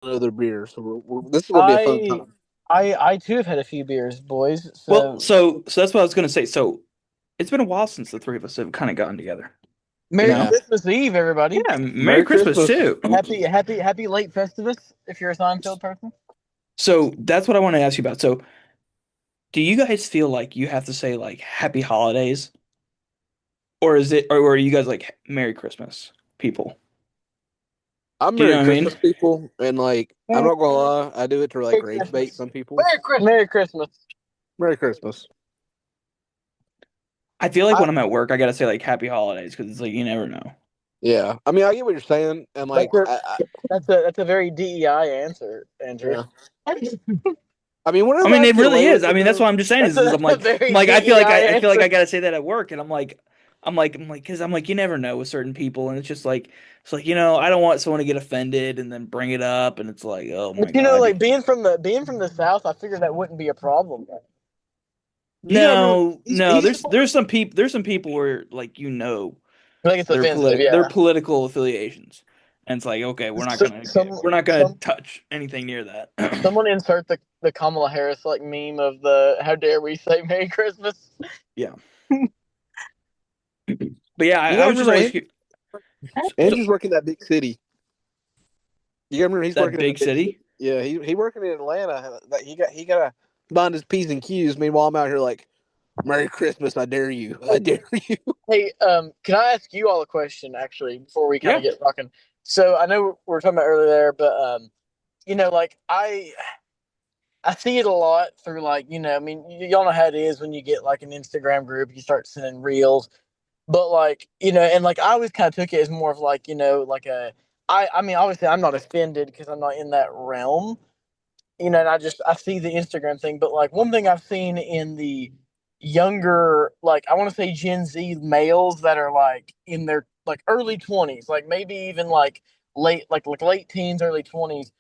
another beer. So this is gonna be a fun I time. I too have had a few beers, boys. Well, So so that's what I was gonna say. So it's been a while since the three of us have kind of gotten together. You Merry know? Yeah. Christmas Eve, everybody. Yeah, Merry Merry Christmas Christmas. too. Happy late Festivus if you're a Seinfeld person. So that's what I want to ask you about. So do you guys feel like you have to say like Happy Holidays, or is it, or are you guys like Merry Christmas people? I'm Do you know Merry what I mean? Christmas people, and like I'm Merry not gonna lie, I do it to like rage bait Christmas. some people. Merry Christmas. Merry Christmas. Merry Christmas. I feel like I when I'm at work, I gotta say like Happy Holidays because it's like you never know. Yeah. I mean, I get what you're saying, and That's like a that's a very DEI answer, Andrew. yeah. I mean, I whenever mean, I it can get really away is. with I it mean, that's though. what I'm just saying is That's a I'm very like DEI I feel like answer. I gotta say that at work, and I'm like because I'm like you never know with certain people, and it's like I don't want someone to get offended and then bring it up, and it's like oh my But you know, God. like being from the South, I figured that wouldn't be a problem. You gotta remember, No, he's there's some people where like I think it's offensive, their yeah. political affiliations, and it's like okay, Some we're not gonna some touch anything near that. someone insert the Kamala Harris like meme of the "How dare we say Merry Christmas." Yeah, but yeah, you I gotta was just remember always so, Andrew's working that big city. You gotta remember he's that working in a big big city. city. Yeah, he working in Atlanta. Like he gotta mind his P's and Q's. Meanwhile, I'm out here like, Merry Christmas, I dare you. I dare you. Hey, can I ask you all a question actually before we kind Yeah. of get rocking? So I know we were talking about earlier there, but like I see it a lot through like I mean y'all know how it is when you get like an Instagram group, you start sending reels, but like and like I always kind of took it as more of like like I mean obviously I'm not offended because I'm not in that realm, and I see the Instagram thing, but like one thing I've seen in the younger, like I want to say Gen Z males that are like in their like early 20s, like maybe even like late teens, early 20s,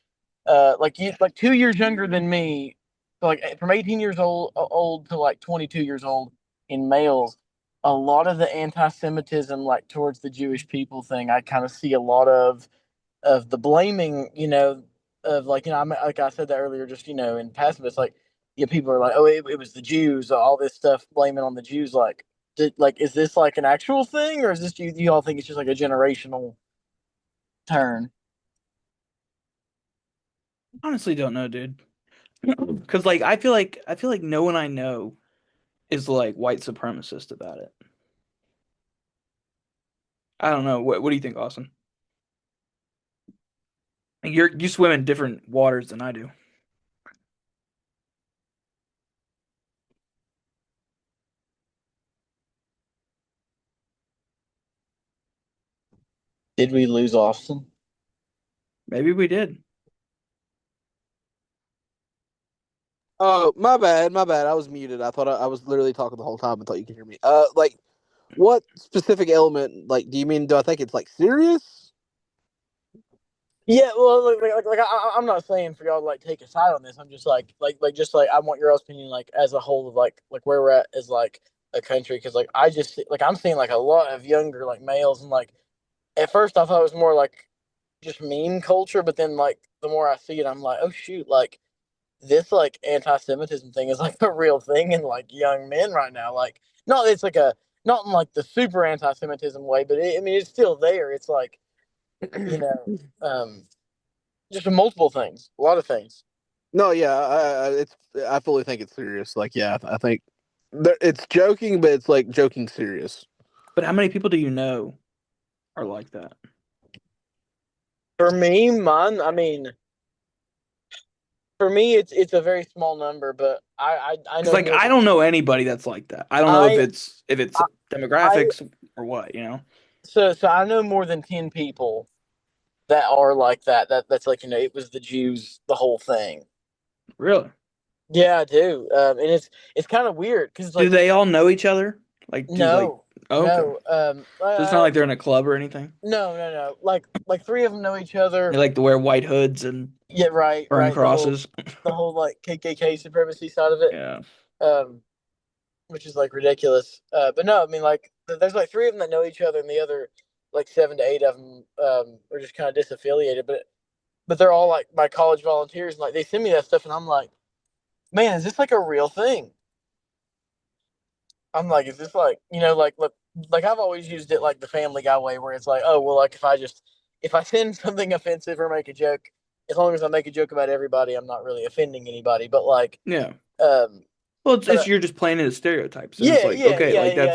like 2 years younger than me, like from 18 years old to like 22 years old in males. A lot of the anti-Semitism, like towards the Jewish people thing, I kind of see a lot of the blaming, of like like I said that earlier, just in passing. It's like people are like, oh, it was the Jews, all this stuff blaming on the Jews. Like, is this like an actual thing, or is this you all think it's just like a generational turn? Honestly, don't know, dude. Because like I feel like no one I know is like white supremacist about it. I don't know. What do you think, Austin? You swim in different waters than I do. Did we lose Austin? Maybe we did. Oh, my bad, my bad. I was muted. I thought I was literally talking the whole time. I thought you could hear me. Like, what specific element? Like, do you mean? Do I think it's like serious? Yeah, well, I'm not saying for y'all to like take a side on this. I'm just just like I want your opinion, like as a whole of like where we're at as like a country, because like I just like I'm seeing like a lot of younger like males, and like at first I thought it was more like just meme culture, but then like the more I see it, I'm like, oh shoot, like this like anti-Semitism thing is like a real thing in like young men right now. Like, not it's like a not in like the super anti-Semitism way, but I mean it's still there. It's like you know, um, just multiple things, a lot of things. No, yeah, I fully think it's serious. Like, yeah, I think it's joking, but it's like joking serious. But how many people do you know are like that? For me, mine, I mean, for me, it's a very small number, but I Because know like more I than don't know anybody that's like that. I don't know I if it's I, I demographics or what. so I know more than 10 people that are like that. That's like it was the Jews, the whole thing. Really? Yeah, I do, and it's kind of weird because Do like they all know each other? Like do like no, oh, okay. no, So it's not like they're in a club or anything. no, like three of them know each They other. like to wear white hoods and Yeah, right, burn right. crosses. The whole like KKK supremacy side of it, Yeah. um, which is like ridiculous. But no, I mean like there's like three of them that know each other, and the other like seven to eight of them are just kind of disaffiliated. But but they're all like my college volunteers, and like they send me that stuff, and I'm like, man, is this like a real thing? I'm like, is this like, like look, like I've always used it like the Family Guy way, where it's like, oh well, like if I send something offensive or make a joke, as long as I make a joke about everybody, I'm not really offending anybody. But like, Yeah. um, Well, but you're just playing into stereotypes, and it's yeah, like, yeah, okay, yeah, like yeah.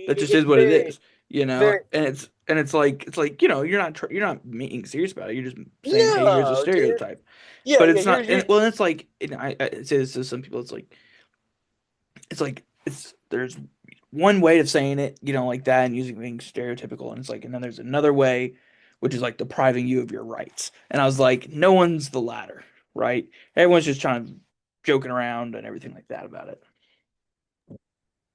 that just It's is what it very, is, you know. very And it's like you're not being serious about it. You're just saying, hey, here's a no, dude. stereotype, Yeah, but yeah. it's not. Here's And your well, and it's like, and I say this to some people. It's there's one way of saying it, like that, and using being stereotypical, and it's like, and then there's another way, which is like depriving you of your rights. And I was like, no one's the latter, right? Everyone's just trying to joking around and everything like that about it.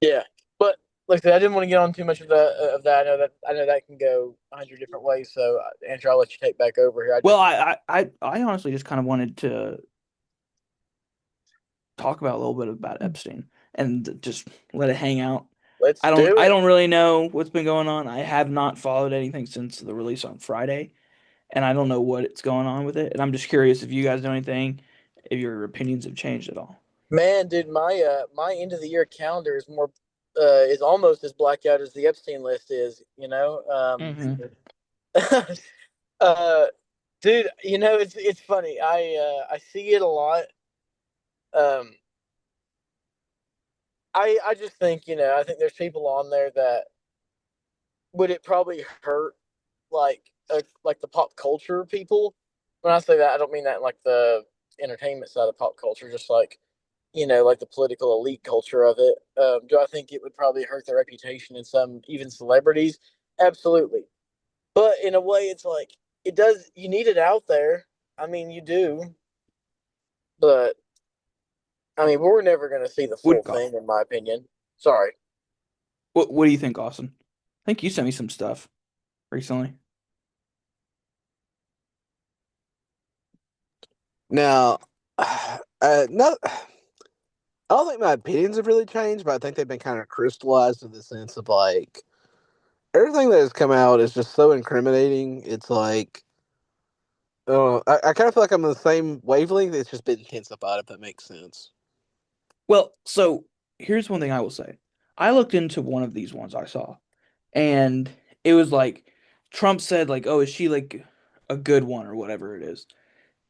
yeah. But like I said, I didn't want to get on too much of that. I know that can go 100 different ways. So Andrew, I'll let you take back over here. I Well, just I honestly just kind of wanted to talk about a little bit about Epstein and just let it hang out. let's do I it. don't really know what's been going on. I have not followed anything since the release on Friday, and I don't know what's going on with it. And I'm just curious if you guys know anything, if your opinions have changed at all. Man, dude, my end of the year calendar is more is almost as blacked out as the Epstein list is, you know. Hmm. uh dude, it's funny. I see it a lot. Um I just think, I think there's people on there that would it probably hurt like the pop culture people. When I say that, I don't mean that in like the entertainment side of pop culture, just like like the political elite culture of it. Do I think it would probably hurt their reputation in some even celebrities? Absolutely. But in a way, it's like it does. You need it out there. I mean, you do. But I mean, we're never going to see the What full thing, in my opinion. Sorry. what do you think, Austin? I think you sent me some stuff recently. Now, no, I don't think my opinions have really changed, but I think they've been kind of crystallized in the sense of like everything that has come out is just so incriminating. It's like, I kind of feel like I'm on the same wavelength. It's just been intensified, if that makes sense. Well, so here's one thing I will say. I looked into one of these ones I saw, and it was like Trump said like, "Oh, is she like a good one or whatever it is?"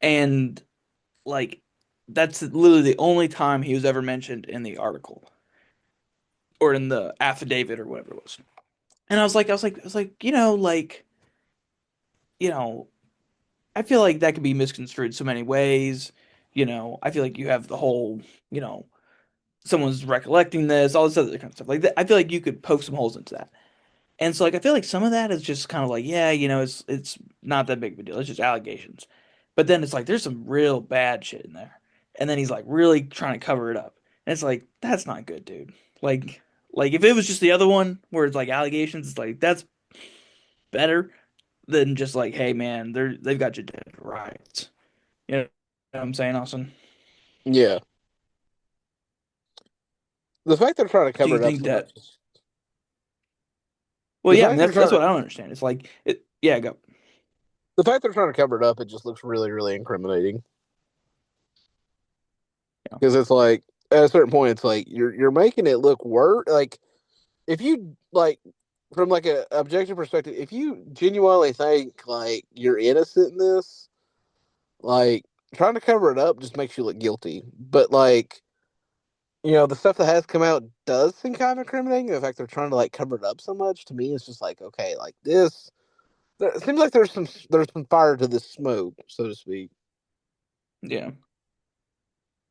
And like that's literally the only time he was ever mentioned in the article or in the affidavit or whatever it was. And I was like, you know, I feel like that could be misconstrued so many ways. I feel like you have the whole, you know, someone's recollecting this, all this other kind of stuff. Like that, I feel like you could poke some holes into that. And so like I feel like some of that is just kind of like, yeah, it's not that big of a deal. It's just allegations. But then it's like there's some real bad shit in there. And then he's like really trying to cover it up. And it's like that's not good, dude. Like like if it was just the other one where it's like allegations, it's like that's better than just like, hey man, they've got you dead right. You know what I'm saying, Austin? Yeah, the fact they're trying to Do cover you it up think so much. that well The yeah, I mean fact they're that's trying to what I don't understand. It's like it yeah, go. the fact they're trying to cover it up, it just looks really, really incriminating. Yeah. Because it's like at a certain point, it's like you're making it look worse. Like if you like from like a objective perspective, if you genuinely think like you're innocent in this, like trying to cover it up just makes you look guilty. But like the stuff that has come out does seem kind of incriminating. The fact they're trying to like cover it up so much to me, it's just like okay, like this. It seems like there's some fire to this smoke, so to speak. Yeah.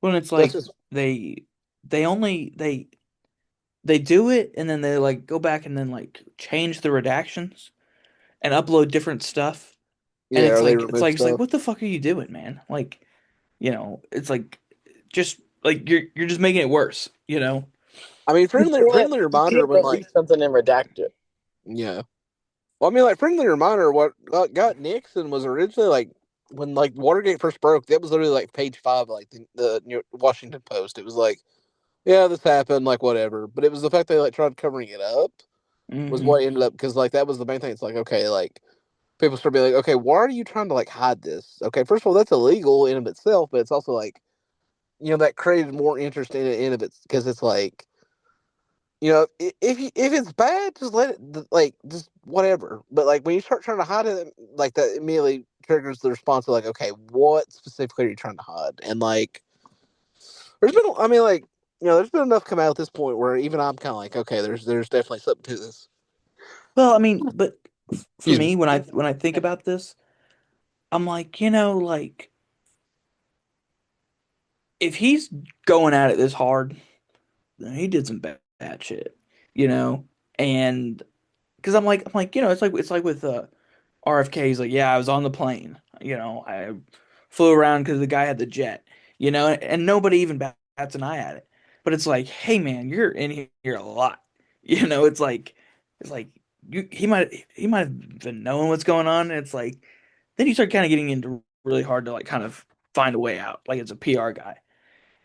When it's That's like just they they only they do it and then they like go back and then like change the redactions and upload different stuff. And yeah. Or they remove it's like stuff. what the fuck are you doing, man? Like, it's like just like you're just making it worse, you know? I mean, friendly You reminder can't when like release something and redact it. yeah. Well, I mean, like friendly reminder. What got Nixon was originally like when like Watergate first broke. That was literally like page 5, like the Washington Post. It was like, yeah, this happened, like whatever. But it was the fact they like tried covering it up was Hmm. what ended up because like that was the main thing. It's like okay, like people start being like, okay, why are you trying to like hide this? Okay, first of all, that's illegal in of itself, but it's also like, that created more interest in it in of it because it's like, if it's bad, just let it like just whatever. But like when you start trying to hide it, like that immediately triggers the response of like, okay, what specifically are you trying to hide? And like, I mean, like, there's been enough come out at this point where even I'm kind of like, okay, there's definitely something to this. Well, I mean, but for Excuse me. me, when I think about this, I'm like, like if he's going at it this hard, then he did some bad shit, you know? And because I'm like, it's like with RFK. He's like, yeah, I was on the plane, I flew around because the guy had the jet, and nobody even bats an eye at it. But it's like, hey man, you're in here a lot, it's like he might have been knowing what's going on. And it's like then you start kind of getting into really hard to like kind of find a way out, like it's a PR guy.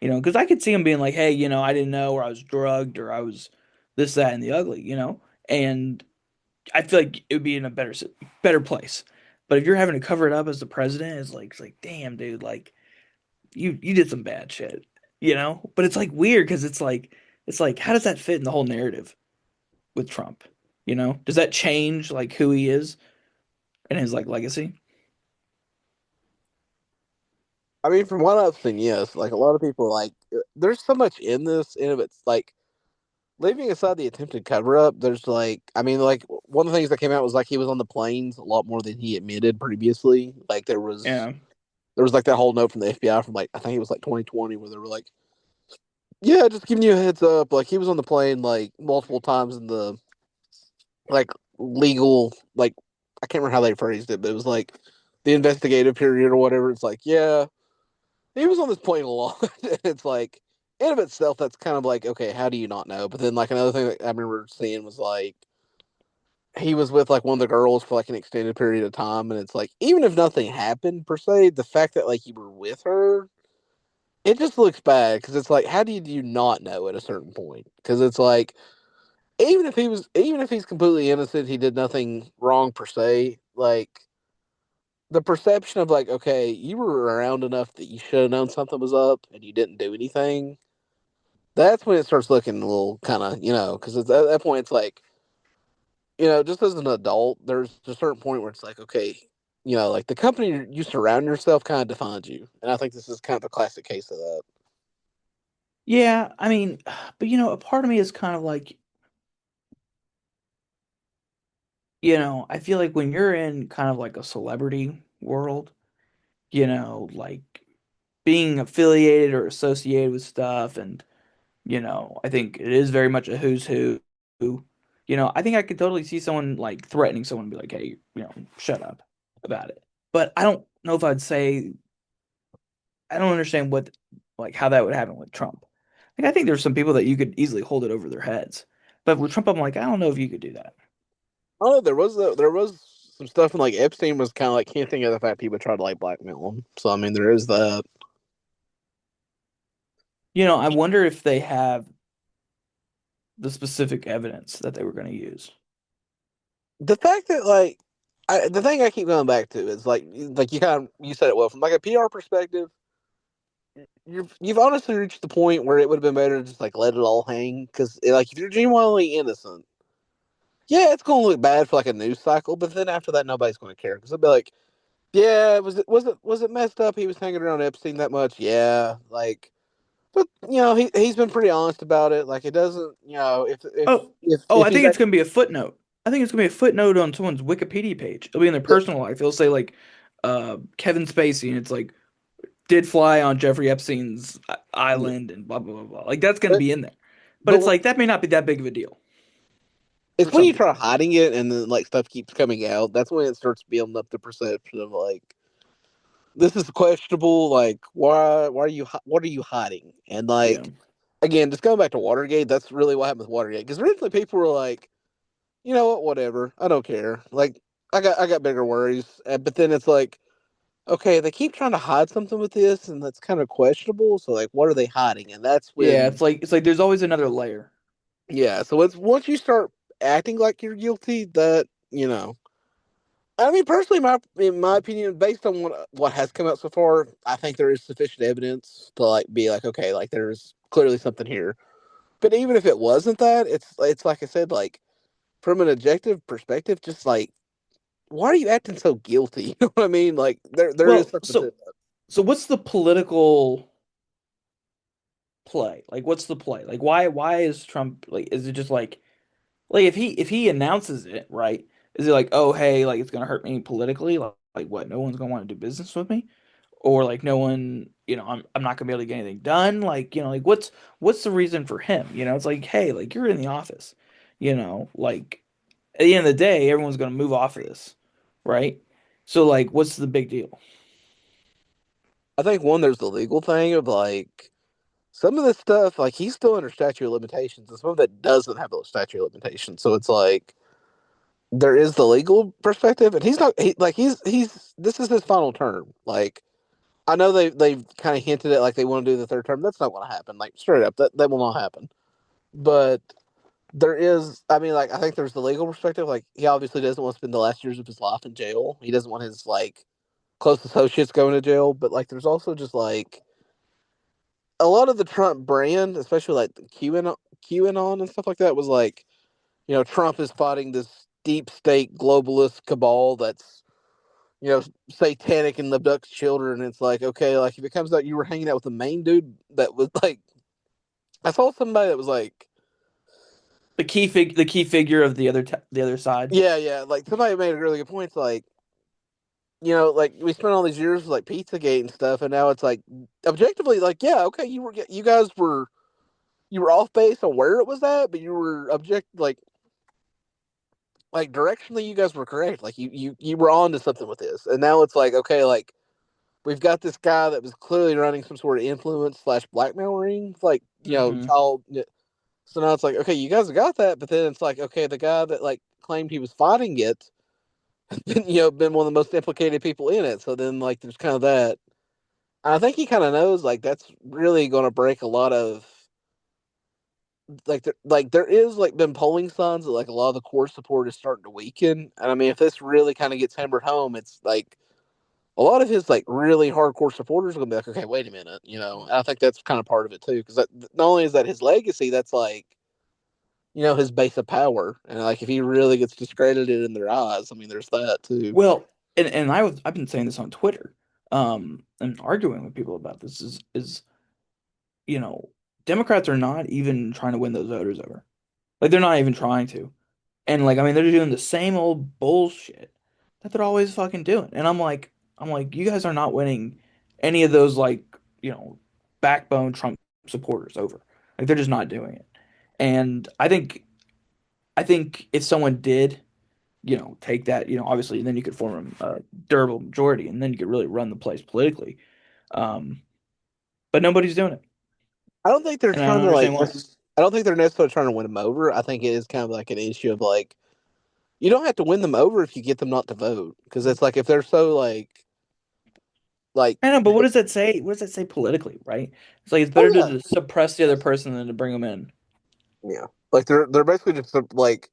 Because I could see him being like, hey, I didn't know, or I was drugged, or I was this, that, and the ugly, and I feel like it would be in a better place. But if you're having to cover it up as the president, it's like, damn, dude, like you did some bad shit, But it's like weird because it's like, how does that fit in the whole narrative with Trump? Does that change like who he is and his like legacy? I mean, from what I've seen, yes. Like a lot of people, like there's so much in this, and if it's like leaving aside the attempted cover up, there's like, I mean, like one of the things that came out was like he was on the planes a lot more than he admitted previously. Like Yeah. there was like that whole note from the FBI from like I think it was like 2020 where they were like, yeah, just giving you a heads up. Like he was on the plane like multiple times in the like legal like I can't remember how they phrased it, but it was like the investigative period or whatever. It's like, yeah, he was on this plane a lot. It's like in of itself, that's kind of like, okay, how do you not know? But then like another thing that I remember seeing was like he was with like one of the girls for like an extended period of time, and it's like even if nothing happened per se, the fact that like you were with her, it just looks bad because it's like how do you not know at a certain point? Because it's like even if he's completely innocent, he did nothing wrong per se. Like the perception of like, okay, you were around enough that you should have known something was up and you didn't do anything. That's when it starts looking a little kind of, because at that point it's like, just as an adult, there's a certain point where it's like, okay, like the company you surround yourself kind of defines you, and I think this is kind of a classic case of that. Yeah, I mean, but a part of me is kind of like, I feel like when you're in kind of like a celebrity world, like being affiliated or associated with stuff, and I think it is very much a who's who. I think I could totally see someone like threatening someone and be like, hey, shut up about it. But I don't know if I'd say I don't understand what like how that would happen with Trump. Like I think there's some people that you could easily hold it over their heads. But with Trump, I'm like, I don't know if you could do that. Oh, there was some stuff, and like Epstein was kind of like hinting at the fact people tried to like blackmail him. So I mean, there is that. I wonder if they have the specific evidence that they were going to use. The fact that like the thing I keep going back to is like you said it well from like a PR perspective. You've honestly reached the point where it would have been better to just like let it all hang because like if you're genuinely innocent, yeah, it's going to look bad for like a news cycle, but then after that, nobody's going to care because they'll be like, yeah, was it messed up? He was hanging around Epstein that much, yeah, like, but he's been pretty honest about it. Like it doesn't, Oh, if I he's think it's actually going to be a footnote. I think it's going to be a footnote on someone's Wikipedia page. It'll be in their personal life. It'll say like Kevin Spacey, and it's like did fly on Jeffrey Epstein's yeah, island and blah blah blah blah. Like that's going to but be in there. But but it's like that may not be that big of a deal it's for when some you people. try hiding it and then like stuff keeps coming out. That's when it starts building up the perception of like this is questionable. Like why are you what are you hiding? And Yeah. like again, just going back to Watergate, that's really what happened with Watergate. Because originally people were like, you know what, whatever, I don't care. Like I got bigger worries. But then it's like, okay, they keep trying to hide something with this, and that's kind of questionable. So like, what are they hiding? And that's Yeah, when, it's like there's always another layer. yeah. So it's once you start acting like you're guilty, that I mean, personally, in my opinion, based on what has come out so far, I think there is sufficient evidence to like be like, okay, like there's clearly something here. But even if it wasn't that, it's like I said, like from an objective perspective, just like why are you acting so guilty? You know what I mean? Like there is Well, something to so that. so what's the political play? Like what's the play? Like why is Trump like is it just like if he announces it, right? Is it like, "Oh, hey, like it's going to hurt me politically?" Like what? No one's going to want to do business with me? Or like no one, I'm not going to be able to get anything done? Like, like what's the reason for him? It's like, "Hey, like you're in the office." Like at the end of the day, everyone's going to move off of this, right? So like what's the big deal? I think one, there's the legal thing of like some of this stuff, like he's still under statute of limitations, and some of it doesn't have a statute of limitations. So it's like there is the legal perspective, and he's not like he's this is his final term. Like I know they've kind of hinted at like they want to do the third term. That's not going to happen. Like straight up, that will not happen. But there is, I mean, like I think there's the legal perspective. Like he obviously doesn't want to spend the last years of his life in jail. He doesn't want his like close associates going to jail. But like there's also just like a lot of the Trump brand, especially like the QAnon and stuff like that, was like Trump is fighting this deep state globalist cabal that's satanic and abducts children. It's like, okay, like if it comes out you were hanging out with the main dude that was like, I saw somebody that was like, The key figure of the other side. yeah, yeah, like somebody made a really good point. It's like, like we spent all these years with like Pizzagate and stuff, and now it's like, objectively, like, yeah, okay, you guys were you were off base on where it was at, but you were like directionally, you guys were correct. Like you were on to something with this, and now it's like, okay, like we've got this guy that was clearly running some sort of influence slash blackmail ring, like Hmm. child. So now it's like, okay, you guys have got that, but then it's like, okay, the guy that like claimed he was fighting it, been one of the most implicated people in it. So then like there's kind of that. I think he kind of knows like that's really going to break a lot of like there is like been polling signs that like a lot of the core support is starting to weaken. And I mean, if this really kind of gets hammered home, it's like a lot of his like really hardcore supporters are gonna be like, okay, wait a minute, And I think that's kind of part of it too, because not only is that his legacy, that's like his base of power, and like if he really gets discredited in their eyes, I mean, there's that too. Well, and I've been saying this on Twitter, and arguing with people about this is you know, Democrats are not even trying to win those voters over. Like they're not even trying to. And like I mean they're doing the same old bullshit that they're always fucking doing. And I'm like you guys are not winning any of those like, you know, backbone Trump supporters over. Like they're just not doing it. And I think if someone did, take that, obviously then you could form a durable majority and then you could really run the place politically. Um, but nobody's doing it. I don't think they're And I don't trying to understand why. I don't think they're necessarily trying to win them over. I think it is kind of like an issue of like you don't have to win them over if you get them not to vote, because it's like if they're so like I know, but what does that say? What does that say politically, right? It's like it's oh better to yeah, just suppress the other person than to bring them in. yeah, like they're basically just like,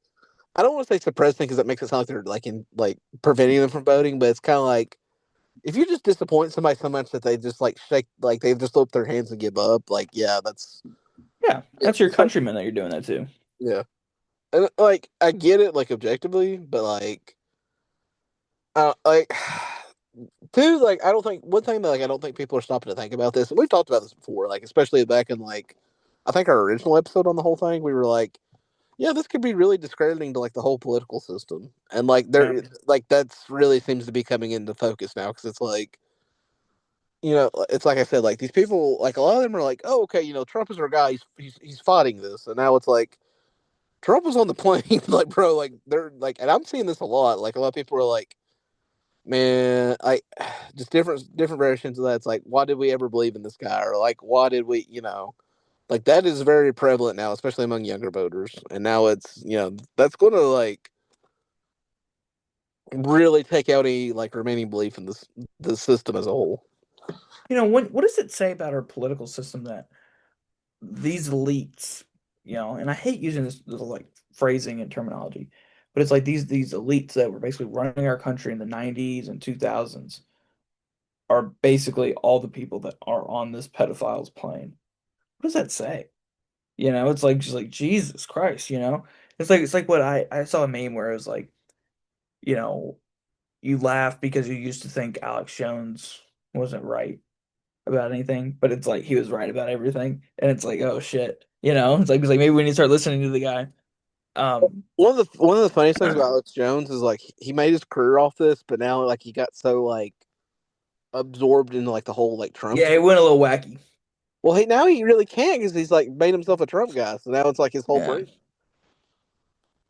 I don't want to say suppressing because that makes it sound like they're like in like preventing them from voting, but it's kind of like if you just disappoint somebody so much that they just like shake, like they just throw up their hands and give up, like yeah, that's Yeah, yeah, that's your so countrymen that you're doing that to. yeah, and like I get it like objectively, but like two, like I don't think one thing that like I don't think people are stopping to think about this, and we've talked about this before, like especially back in like I think our original episode on the whole thing, we were like, yeah, this could be really discrediting to like the whole political system, and like Yeah. like that's really seems to be coming into focus now because it's like it's like I said, like these people, like a lot of them are like, oh, okay, Trump is our guy, he's fighting this, and now it's like Trump was on the plane, like bro, like they're like, and I'm seeing this a lot, like a lot of people are like, man, I just different versions of that. It's like, why did we ever believe in this guy, or like, why did we, like that is very prevalent now, especially among younger voters, and now it's that's going to like really take out any like remaining belief in this the system as a whole. What does it say about our political system that these elites, and I hate using this like phrasing and terminology, but it's like these elites that were basically running our country in the 90s and 2000s are basically all the people that are on this pedophiles plane. What does that say? You know, it's like just like Jesus Christ, you know? It's like what I saw a meme where it was like, you know, you laugh because you used to think Alex Jones wasn't right about anything, but it's like he was right about everything. And it's like, oh shit. You know, it's like maybe we need to start listening to the guy. Um One of the funniest things about Alex Jones is like he made his career off this, but now like he got so like absorbed into like the whole like Trump yeah, thing. it went a little wacky. Well, now he really can't because he's like made himself a Trump guy. So now it's like his whole Yeah. brand.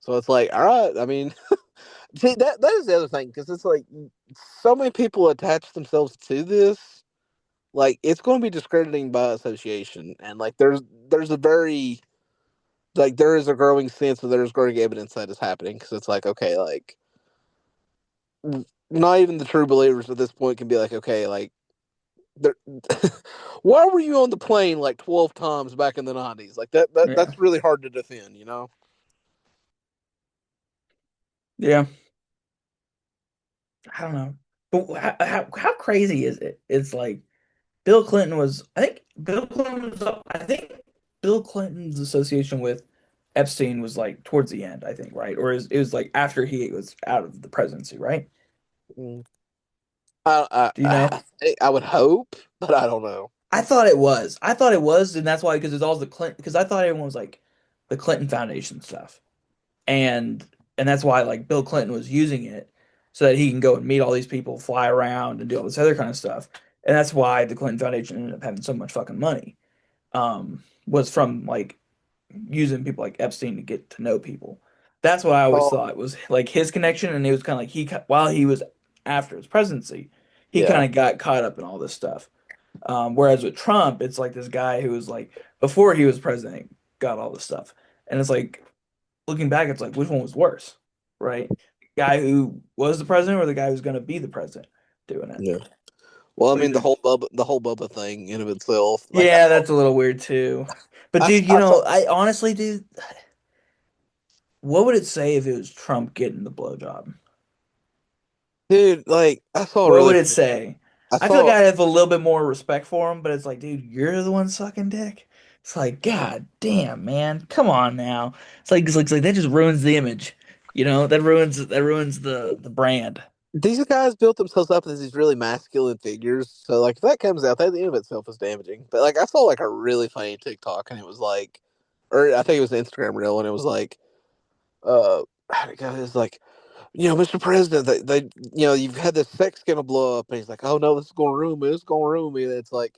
So it's like, all right. I mean, see that is the other thing because it's like so many people attach themselves to this. Like it's going to be discrediting by association, and like there's a very like there is a growing sense of there's growing evidence that is happening because it's like okay, like not even the true believers at this point can be like okay, like there. Why were you on the plane like 12 times back in the 90s? Like Yeah. that's really hard to defend, you know. Yeah. I don't know. But how crazy is it? It's like Bill Clinton was, I think Bill Clinton was up, I think Bill Clinton's association with Epstein was like towards the end, I think, right? Or it was like after he was out of the presidency, right? Mm. Do you know? I would hope, but I don't know. I thought it was. I thought it was, and that's why because it's all the Clinton. Because I thought everyone was like the Clinton Foundation stuff, and that's why like Bill Clinton was using it so that he can go and meet all these people, fly around, and do all this other kind of stuff. And that's why the Clinton Foundation ended up having so much fucking money. Was from like using people like Epstein to get to know people. That's what I always Oh, thought was like his connection, and it was kind of like while he was after his presidency, he yeah, kind of got caught up in all this stuff. Whereas with Trump, it's like this guy who was like before he was president got all this stuff, and it's like looking back, it's like which one was worse, right? The guy who was the president or the guy who's going to be the president doing it. yeah. Well, I What do mean you think? the whole Bubba thing in of itself. Like Yeah, that's a little weird too. But dude, you I saw, know, I honestly, dude, what would it say if it was Trump getting the blowjob? dude, like I saw a What really would it funny. say? I I feel like saw I have a little bit more respect for him, but it's like, dude, you're the one sucking dick. It's like, God damn, man, come on now. It's like that just ruins the image. You know, that ruins the brand. these guys built themselves up as these really masculine figures. So like if that comes out, that in and of itself is damaging. But like I saw like a really funny TikTok and it was like, or I think it was an Instagram reel and it was like, how'd it go? It was like, Mr. President, you've had this sex scandal blow up, and he's like, oh no, this is gonna ruin me. This is gonna ruin me. And it's like,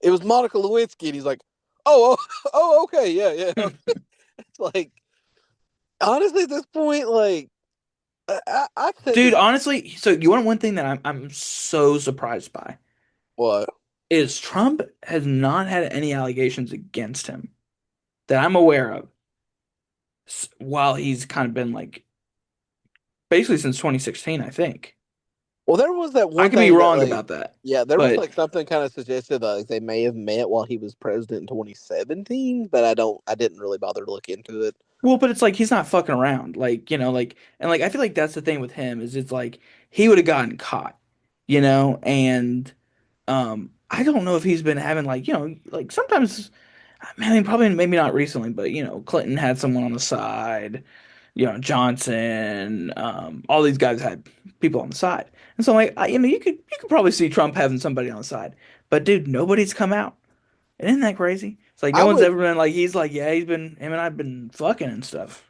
it was Monica Lewinsky, and he's like, oh, okay, yeah, yeah. It's like, honestly, at this point, like, I've said Dude, this. honestly, so you want one thing that I'm so surprised by What? is Trump has not had any allegations against him that I'm aware of while he's kind of been like basically since 2016, I think. Well, there was that I one could be thing that, wrong like, about that, yeah, there was but like something kind of suggested that like they may have met while he was president in 2017, but I didn't really bother to look into it. well, but it's like he's not fucking around. Like, you know, like and like I feel like that's the thing with him is it's like he would have gotten caught, you know, and I don't know if he's been having like, you know, like sometimes I mean probably maybe not recently, but you know, Clinton had someone on the side, you know, Johnson, all these guys had people on the side. And so like you know, you could probably see Trump having somebody on the side. But dude, nobody's come out. And isn't that crazy? It's like I no one's would, ever been like he's like, yeah, he's been him and I've been fucking and stuff.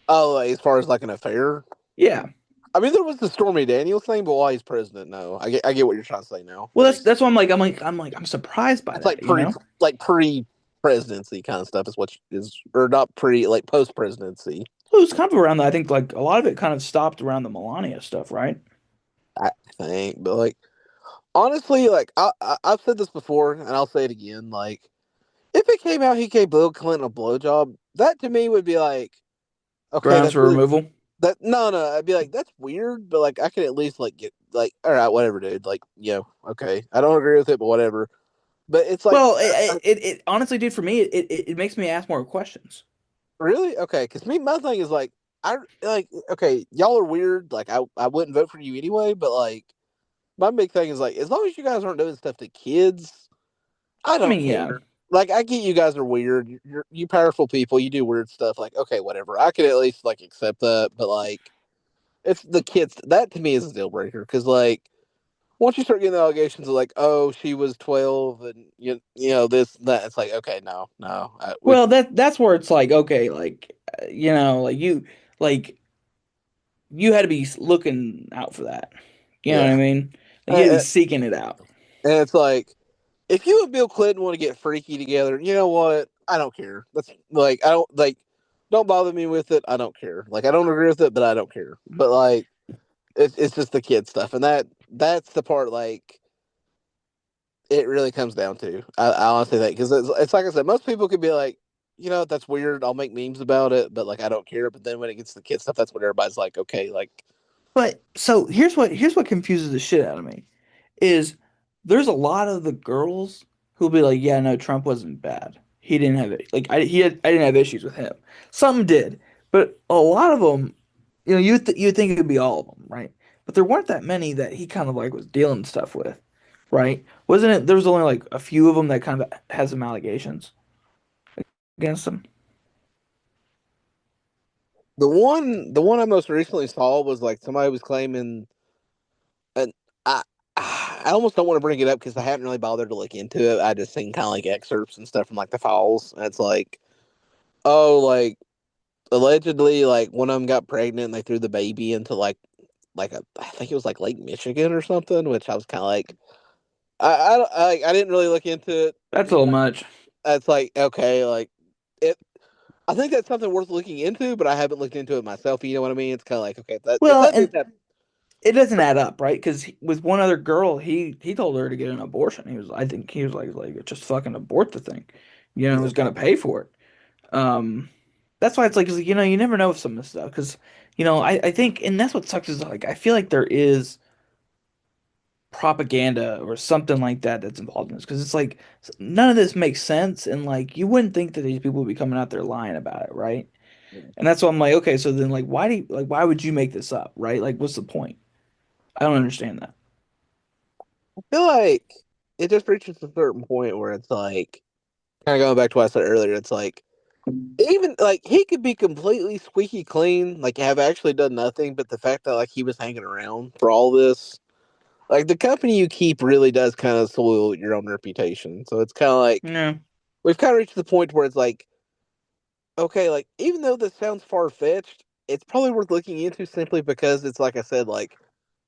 oh, like, as far as like an affair. Yeah. I mean, there was the Stormy Daniels thing, but while he's president, no. I get what you're trying to say now. Well, That makes that's why I'm surprised by it's like that, you know? pre presidency kind of stuff is what is or not pre like post presidency. Well, it was kind of around the, I think like a lot of it kind of stopped around the Melania stuff, right? I think, but like honestly, like I've said this before and I'll say it again. Like if it came out he gave Bill Clinton a blowjob, that to me would be like okay, Grounds that's for really removal. that no, I'd be like that's weird, but like I could at least like get like all right, whatever, dude. Like okay, I don't agree with it, but whatever. But it's like Well, it honestly, dude, for me, it makes me ask more questions. really? Okay, because me, my thing is like, I like okay, y'all are weird. Like I wouldn't vote for you anyway, but like my big thing is like as long as you guys aren't doing stuff to kids, I I don't mean, yeah. care. Like I get you guys are weird. You powerful people. You do weird stuff. Like okay, whatever. I can at least like accept that. But like it's the kids that to me is a deal breaker because like once you start getting the allegations of like oh she was 12 and you know this and that it's like okay no we Well, that's where it's like, okay, like like like you had to be looking out for that. You know what yeah I mean? Like you had to be and, seeking it out. and it's like if you and Bill Clinton want to get freaky together, you know what? I don't care. That's like I don't like. Don't bother me with it. I don't care. Like I don't agree with it, but I don't care. But like it's just the kid stuff, and that's the part like it really comes down to. I honestly think because it's like I said, most people could be like, you know, that's weird. I'll make memes about it, but like I don't care. But then when it gets to the kid stuff, that's when everybody's like, okay, like But so here's what confuses the shit out of me is there's a lot of the girls who'll be like, yeah, no, Trump wasn't bad. He didn't have it. Like I didn't have issues with him. Some did, but a lot of them, you think it would be all of them, right? But there weren't that many that he kind of like was dealing stuff with, right? Wasn't it? There was only like a few of them that kind of had some allegations against him. the one I most recently saw was like somebody was claiming and I I almost don't want to bring it up because I haven't really bothered to look into it. I just seen kind of like excerpts and stuff from like the files. And it's like, oh, like allegedly, like one of them got pregnant and they threw the baby into like a I think it was like Lake Michigan or something. Which I was kind of like, I didn't really look into it. That's a little much. It's like okay, like it. I think that's something worth looking into, but I haven't looked into it myself. You know what I mean? It's kind of like okay, if Well, that did and happen, it doesn't add up, right? Because with one other girl, he told her to get an abortion. I think he was like just fucking abort the thing, yeah. was gonna pay for it. Um, that's why it's like, you never know with some of this stuff because, I think, and that's what sucks is like I feel like there is propaganda or something like that that's involved in this because it's like none of this makes sense and like you wouldn't think that these people would be coming out there lying about it, right? And that's why I'm like, okay, so then like why would you make this up, right? Like what's the point? I don't understand that. I feel like it just reaches a certain point where it's like kind of going back to what I said earlier. It's like even like he could be completely squeaky clean, like have actually done nothing, but the fact that like he was hanging around for all this, like the company you keep really does kind of soil your own reputation. So it's kind of like Yeah. we've kind of reached the point where it's like, okay, like even though this sounds far fetched, it's probably worth looking into simply because it's like I said, like,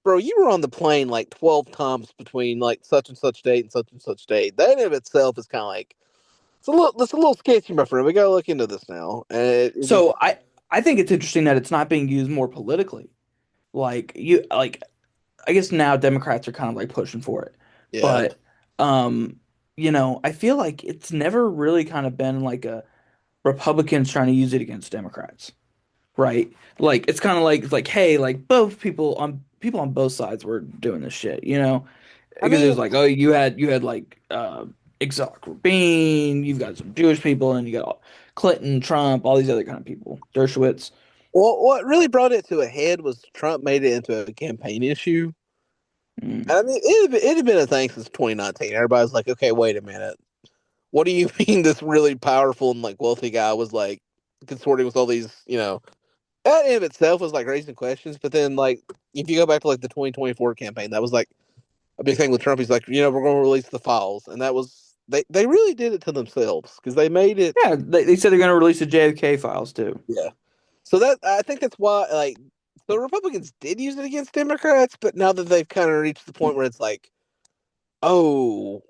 bro, you were on the plane like 12 times between like such and such date and such date. That in of itself is kind of like it's a little sketchy, my friend. We gotta look into this now, and it just So I think it's interesting that it's not being used more politically. Like I guess now Democrats are kind of like pushing for it. yeah. But I feel like it's never really kind of been like a Republicans trying to use it against Democrats, right? Like it's kind of like hey, like both people on both sides were doing this shit, I because it was mean, like, oh, you had like Exotic Rabin, you've got some Jewish people, and you got Clinton, Trump, all these other kind of people, Dershowitz. well, what really brought it to a head was Trump made it into a campaign issue. Mm. And I mean, it had been a thing since 2019. Everybody's like, okay, wait a minute. What do you mean this really powerful and like wealthy guy was like consorting with all these, that in of itself was like raising questions. But then, like, if you go back to like the 2024 campaign, that was like a big thing with Trump. He's like, we're going to release the files. And that was, they really did it to themselves because they made it, Yeah, they said they're going to release the JFK files too. yeah. So that I think that's why like the Republicans did use it against Democrats, but now that they've kind of reached the point where it's like, oh,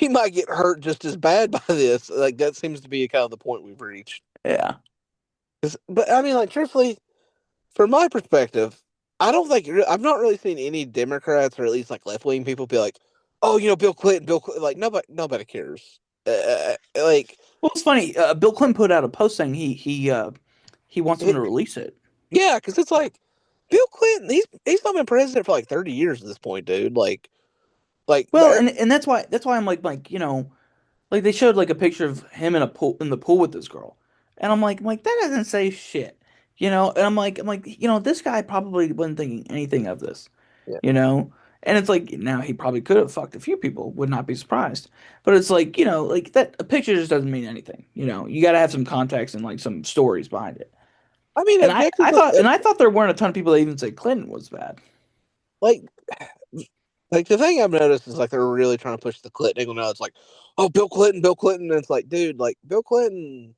we might get hurt just as bad by this. Like that seems to be kind of the point we've reached. Yeah. But I mean, like truthfully, from my perspective, I don't think I've not really seen any Democrats or at least like left wing people be like, oh, Bill Clinton, like nobody cares. Like, Well, it's funny. Bill Clinton put out a post saying he wants them to release it. yeah, because it's like Bill Clinton, he's not been president for like 30 years at this point, dude. Well, and that's why I'm like like they showed like a picture of him in the pool with this girl, and I'm like that doesn't say shit. And I'm like, this guy probably wasn't thinking anything of this, Yeah. you know? And it's like, now he probably could have fucked a few people, would not be surprised. But it's like, like that a picture just doesn't mean anything, You got to have some context and like some stories behind it. I mean, And I, I objectively, thought, and I thought there weren't a ton of people that even said Clinton was bad. like, the thing I've noticed is like they're really trying to push the Clinton angle now. It's like, oh, Bill Clinton, Bill Clinton. And it's like, dude, like Bill Clinton,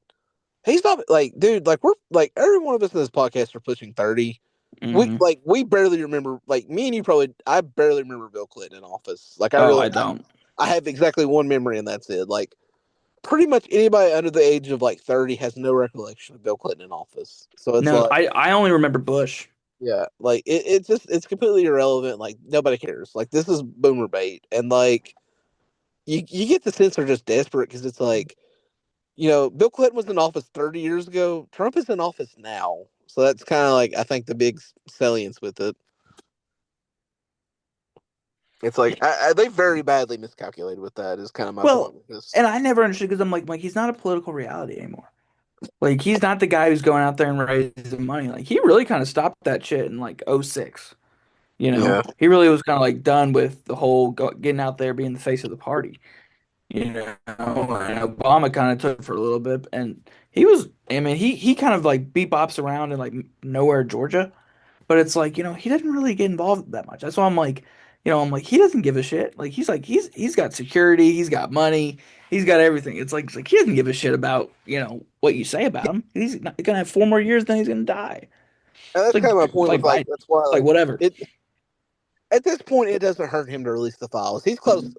he's not like, dude, like we're like every one of us in this podcast are pushing 30. Hmm. We barely remember, like me and you probably, I barely remember Bill Clinton in office. Like Oh, I don't. I have exactly one memory, and that's it. Like pretty much anybody under the age of like 30 has no recollection of Bill Clinton in office. So it's No, like, I only remember Bush. yeah, like it's just it's completely irrelevant. Like nobody cares. Like this is boomer bait, and like you get the sense they're just desperate because it's like, Bill Clinton was in office 30 years ago. Trump is in office now, so that's kind of like I think the big salience with it. It's like they very badly miscalculated with that. Is kind of my point Well, with this. and I never understood because I'm like, he's not a political reality anymore. Like he's not the guy who's going out there and raising money. Like he really kind of stopped that shit in like '06. Yeah, He really was kind of like done with the whole getting out there being the face of the party. And Obama kind of took it for a little bit, and he was. I mean, he kind of like beep bops around in like nowhere, Georgia. But it's like, he didn't really get involved that much. That's why I'm like, he doesn't give a shit. Like he's got security, he's got money, he's got everything. It's like he doesn't give a shit about, what you say about him. He's not gonna have 4 more years, then he's gonna die. and It's that's kind of my it's point like with like Biden. that's why It's like like whatever. it at this point it doesn't hurt him to release the files. He's close.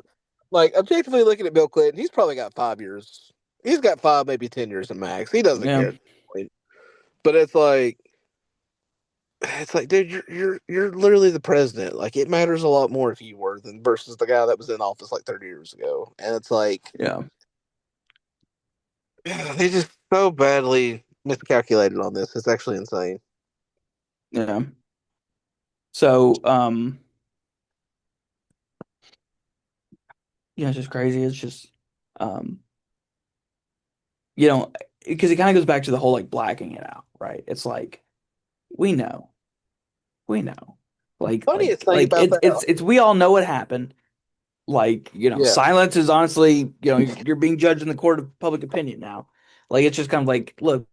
Like objectively looking at Bill Clinton, he's probably got 5 years. He's got 5, maybe 10 years at max. He doesn't Yeah. care at this point. But it's like, dude, you're literally the president. Like it matters a lot more if you were than versus the guy that was in office like 30 years ago. And it's like Yeah. they just so badly miscalculated on this. It's actually insane. Yeah. So, it's just crazy. It's just, um, you know, because it kind of goes back to the whole like blacking it out, right? It's like we know. We know. Like Funniest like thing like about it, that, it's we all know what happened. Like, yeah. silence is honestly, you're being judged in the court of public opinion now. Like it's just kind of like, look,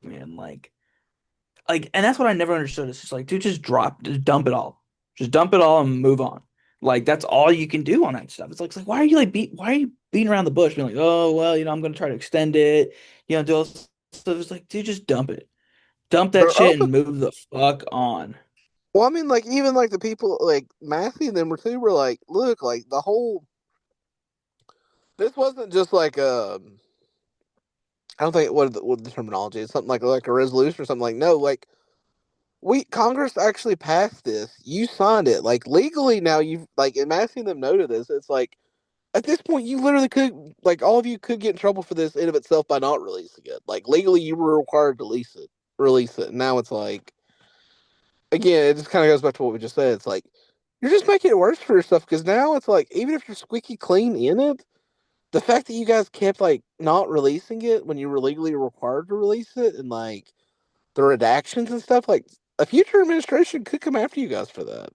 man, like and that's what I never understood. It's just like, dude, just dump it all. Just dump it all and move on. Like that's all you can do on that stuff. It's like why are you beating around the bush, being like, oh well, I'm gonna try to extend it, do all this stuff. It's like, dude, just dump it. Dump that They're shit open. and move the fuck on. Well, I mean, like even like the people like Matthew and them were too were like, look, like the whole this wasn't just like I don't think what the terminology is something like a resolution or something like no like we Congress actually passed this. You signed it. Like legally now you've like and asking them no to this, it's like at this point you literally could like all of you could get in trouble for this in of itself by not releasing it. Like legally you were required to release it. And now it's like again, it just kinda goes back to what we just said. It's like you're just making it worse for yourself because now it's like even if you're squeaky clean in it, the fact that you guys kept like not releasing it when you were legally required to release it and like the redactions and stuff, like a future administration could come after you guys for that.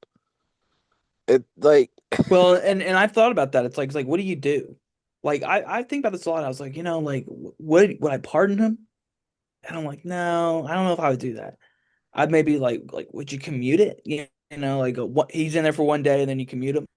It like Well, and I've thought about that. It's like what do you do? Like I think about this a lot. I was like, like would I pardon him? And I'm like, no, I don't know if I would do that. I'd maybe like would you commute it? Like what he's in there for 1 day and then you commute him.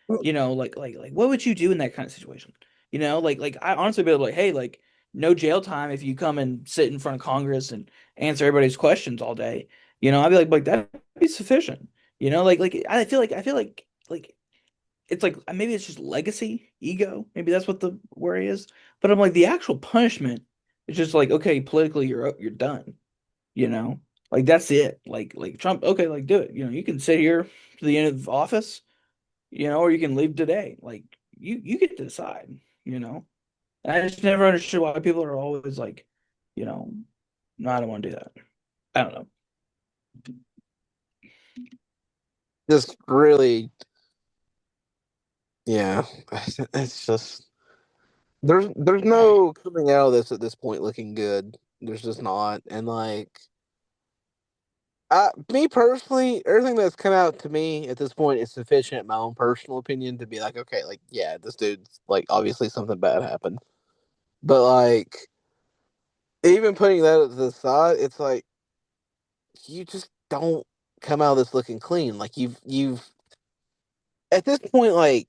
Like what would you do in that kind of situation? Like I honestly be like, hey, like no jail time if you come and sit in front of Congress and answer everybody's questions all day. I'd be like that'd be sufficient. Like I feel like it's like maybe it's just legacy, ego. Maybe that's what the worry is. But I'm like the actual punishment is just like, okay, politically you're done. You know, like that's it. Like Trump, okay, like do it. You can sit here to the end of office, or you can leave today. Like you get to decide. You know, and I just never understood why people are always like, you know, no, I don't want to do that. I don't know. just really yeah. It's just there's no coming out of this at this point looking good. There's just not. And like Me personally, everything that's come out to me at this point is sufficient, in my own personal opinion, to be like, okay, like, yeah, this dude's like obviously something bad happened. But like, even putting that to the side, it's like you just don't come out of this looking clean. Like you've at this point, like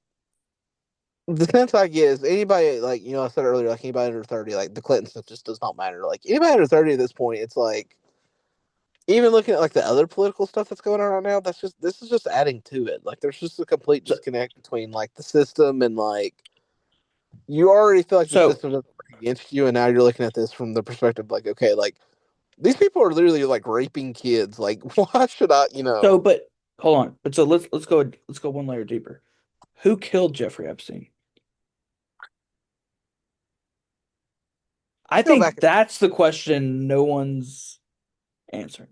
the sense I get is anybody like I said earlier, like anybody under 30, like the Clinton stuff just does not matter. Like anybody under 30 at this point, it's like even looking at like the other political stuff that's going on right now, this is just adding to it. Like there's just a complete So, disconnect between like the system and like you already feel like the so, system doesn't work against you, and now you're looking at this from the perspective like, okay, like these people are literally like raping kids. Like, why should I? but hold on. But so let's go one layer deeper. Who killed Jeffrey Epstein? I Go back. think that's the question no one's answering.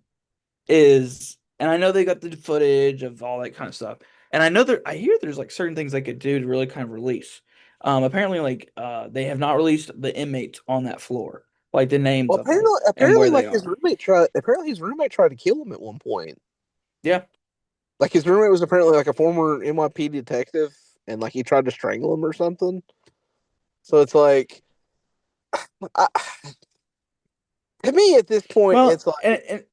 Is and I know they got the footage of all that kind of stuff. And I hear there's like certain things they could do to really kind of release. Apparently they have not released the inmates on that floor, like the names Well, of them and apparently, where they like his are. roommate tried. Apparently, his roommate tried to kill him at one point. Yeah. Like his roommate was apparently like a former NYPD detective, and like he tried to strangle him or something. So it's like, I, to me at this point, Well, it's like, and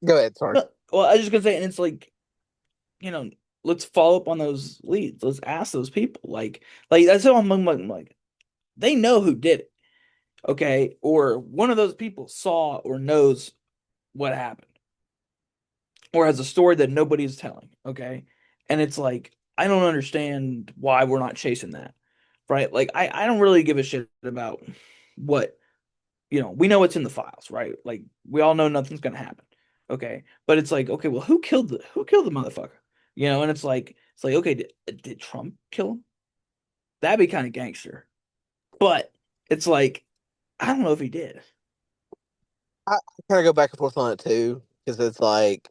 go ahead. Sorry. well, I was just gonna say, and it's like, you know, let's follow up on those leads. Let's ask those people. Like that's how I'm like, they know who did it, okay? Or one of those people saw or knows what happened, or has a story that nobody's telling, okay? And it's like, I don't understand why we're not chasing that, right? Like, I don't really give a shit about what, we know what's in the files, right? Like, we all know nothing's gonna happen, okay? But it's like, okay, well, who killed the motherfucker? And it's like, okay, did Trump kill him? That'd be kind of gangster. But it's like, I don't know if he did. I kind of go back and forth on it too because it's like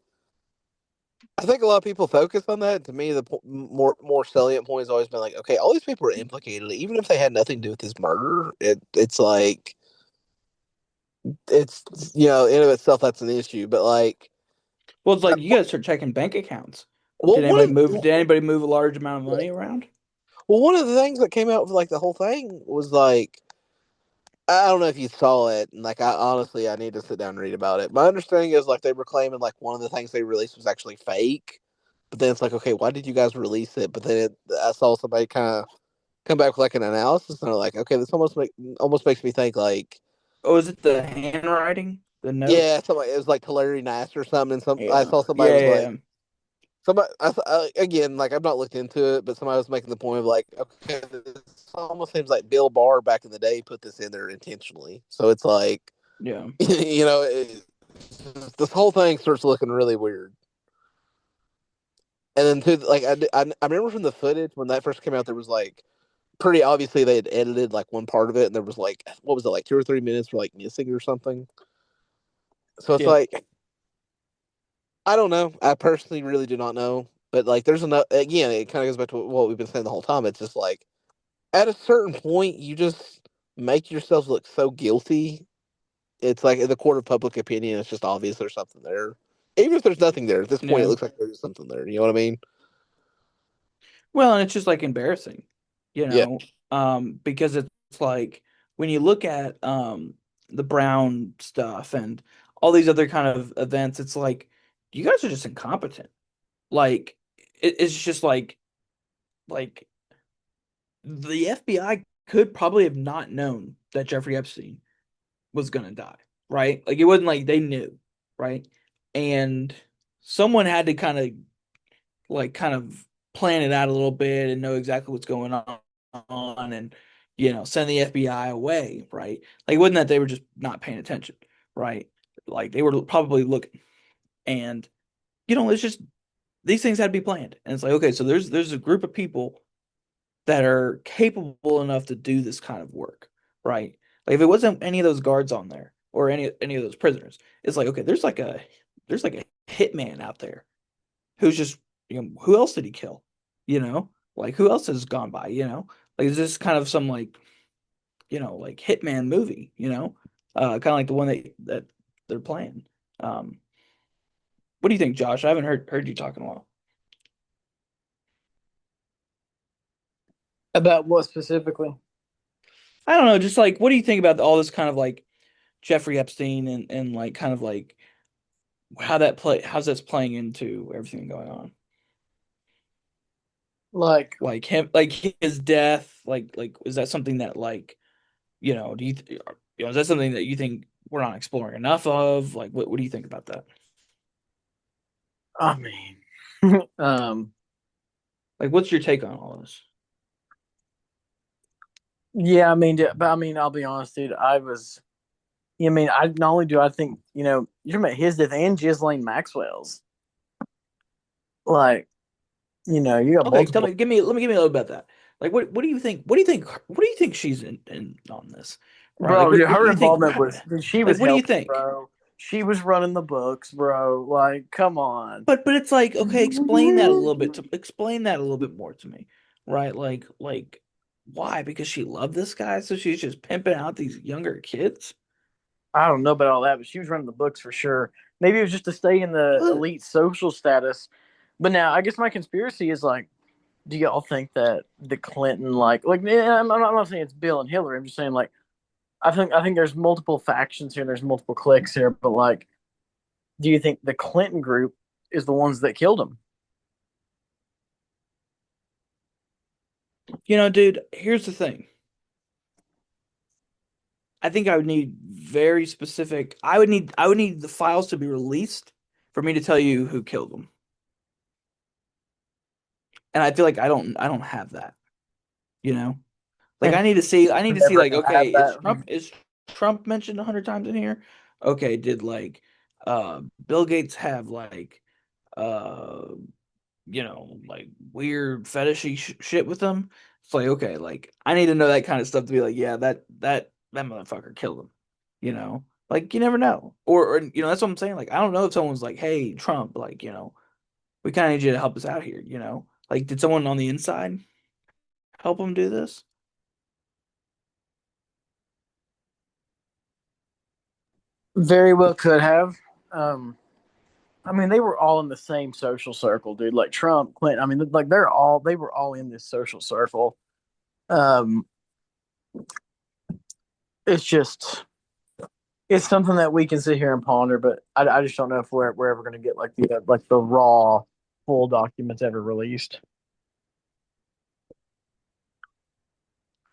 I think a lot of people focus on that. To me, the more salient point has always been like, okay, all these people are implicated, even if they had nothing to do with his murder. It's like it's in of itself that's an issue, but like, Well, it's like you gotta start checking bank accounts. well, one of Did anybody move a large amount of money around? well, one of the things that came out with like the whole thing was like I don't know if you saw it, and like I honestly I need to sit down and read about it. My understanding is like they were claiming like one of the things they released was actually fake, but then it's like okay, why did you guys release it? But then I saw somebody kind of come back with like an analysis, and they're like, okay, this almost makes me think like Oh, is it the handwriting? The note? yeah, somebody it was like Tulare Nass or something. And some I Yeah. saw somebody Yeah, was yeah, like yeah. somebody again like I've not looked into it, but somebody was making the point of like okay, this almost seems like Bill Barr back in the day put this in there intentionally. So it's like Yeah. you know, this whole thing starts looking really weird. And then too, like I remember from the footage when that first came out, there was like pretty obviously they had edited like one part of it, and there was like what was it like 2 or 3 minutes were like missing or something. So it's Yeah. like I don't know. I personally really do not know, but like there's enough. Again, it kind of goes back to what we've been saying the whole time. It's just like at a certain point, you just make yourselves look so guilty. It's like in the court of public opinion, it's just obvious there's something there. Even if there's nothing there, at this point, it Yeah. looks like there's something there. You know what I mean? Well, and it's just like embarrassing, Yeah. because it's like when you look at the Brown stuff and all these other kind of events, it's like you guys are just incompetent. Like it's just like the FBI could probably have not known that Jeffrey Epstein was gonna die, right? Like it wasn't like they knew, right? And someone had to kind of plan it out a little bit and know exactly what's going on and send the FBI away, right? Like it wasn't that they were just not paying attention, right? Like they were probably looking. And it's just these things had to be planned. And it's like, okay, so there's a group of people that are capable enough to do this kind of work, right? Like if it wasn't any of those guards on there or any of those prisoners, it's like okay, there's like a hitman out there who's just who else did he kill? Like who else has gone by? Like is this kind of some like Hitman movie? Kind of like the one that they're playing. Um, What do you think, Josh? I haven't heard you talk in a while. About what specifically? I don't know, just like what do you think about all this kind of like Jeffrey Epstein and like kind of like how's that's playing into everything going on? Like, Like him, like his death, like is that something that like do is that something that you think we're not exploring enough of? Like what do you think about that? I mean, um, Like what's your take on all this? yeah, I mean, but I mean, I'll be honest, dude. I was, I mean, I not only do I think, you're talking about his death and Ghislaine Maxwell's. Like, you got Okay, tell multiple. me, give me a little bit of that. Like what do you think? What do you think she's in on this? Right? Like Bro, dude, what do her you think? involvement was, dude, she Like was what do you helping, think? bro. She was running the books, bro. Like, come on. But it's like, okay, explain that a little bit more to me. Right? Like why? Because she loved this guy, so she's just pimping out these younger kids? I don't know about all that, but she was running the books for sure. Maybe it was just to stay in the What? elite social status. But now, I guess my conspiracy is like, do y'all think that the Clinton, I'm not saying it's Bill and Hillary. I'm just saying, like, I think there's multiple factions here, and there's multiple cliques here. But like, do you think the Clinton group is the ones that killed him? Dude, here's the thing. I think I would need very specific. I would need the files to be released for me to tell you who killed them. And I feel like I don't have that, you know? Like And I need to see never like gonna have okay, is that. Trump mentioned 100 times in here? Okay, did like Bill Gates have like uh like weird fetishy shit with them? It's like okay, like I need to know that kind of stuff to be like, yeah, that motherfucker killed him. Like you never know. Or that's what I'm saying. Like I don't know if someone's like, "Hey, Trump, like, we kind of need you to help us out here." Like did someone on the inside help him do this? Very well could have. Um, I mean, they were all in the same social circle, dude. Like Trump, Clinton. I mean, like they were all in this social circle. Um, it's just, it's something that we can sit here and ponder, but I just don't know if we're ever going to get like the raw, full documents ever released.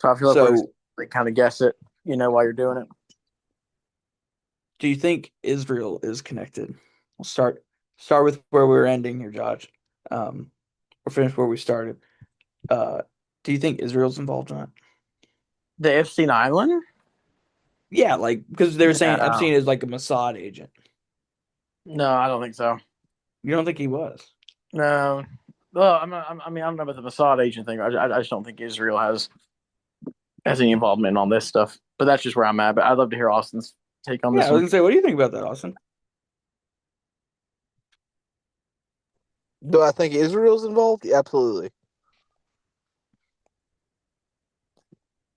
So I feel like we're just So like kind of guess it, while you're doing it. do you think Israel is connected? We'll start with where we were ending here, Josh. Or finish where we started. Uh, do you think Israel's involved in that? The Epstein Island? Yeah, like because they were saying No, Epstein is like a Mossad agent. no, I don't think so. You don't think he was? No. Well, I mean, I don't know about the Mossad agent thing. I just don't think Israel has any involvement on this stuff. But that's just where I'm at. But I'd love to hear Austin's take on Yeah, this I was one. gonna say, what do you think about that, Austin? Do I think Israel's involved? Absolutely.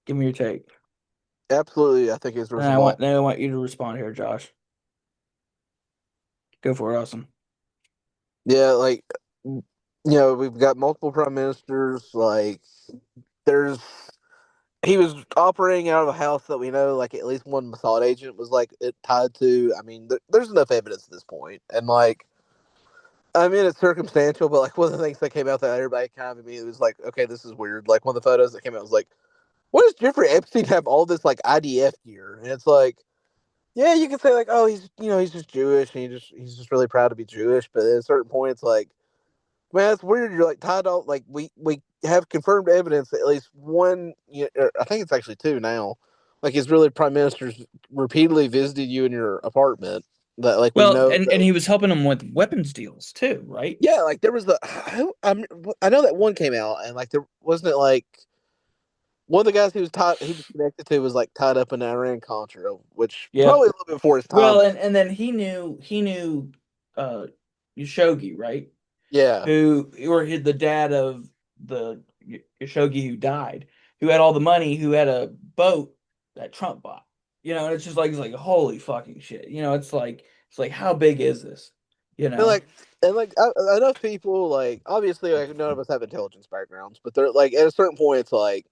Give me your take. Absolutely, I think And Israel's I want involved. then I want you to respond here, Josh. Go for it, Austin. Yeah, like we've got multiple prime ministers. Like, there's he was operating out of a house that we know, like at least one Mossad agent was like it tied to. I mean, there's enough evidence at this point, and like, I mean, it's circumstantial, but like one of the things that came out that everybody kind of immediately was like, okay, this is weird. Like one of the photos that came out was like, what does Jeffrey Epstein have all this like IDF gear? And it's like, yeah, you can say like, oh, he's just Jewish, and he's just really proud to be Jewish. But at a certain point, it's like, man, that's weird. You're like tied all like we have confirmed evidence that at least one, I think it's actually two now. Like Israeli prime ministers repeatedly visited you in your apartment. That like we Well, know and that. he was helping him with weapons deals too, right? Yeah, like there was I know that one came out, and like there wasn't it like one of the guys he was connected to was like tied up in the Iran Contra, which Yep. probably a little bit before his Well, time. and then he knew uh Khashoggi, right? Yeah, Who or the dad of the Khashoggi who died, who had all the money, who had a boat that Trump bought. And it's just like it's like holy fucking shit. It's like how big is this? you And know. like, enough people like obviously like none of us have intelligence backgrounds, but they're like at a certain point it's like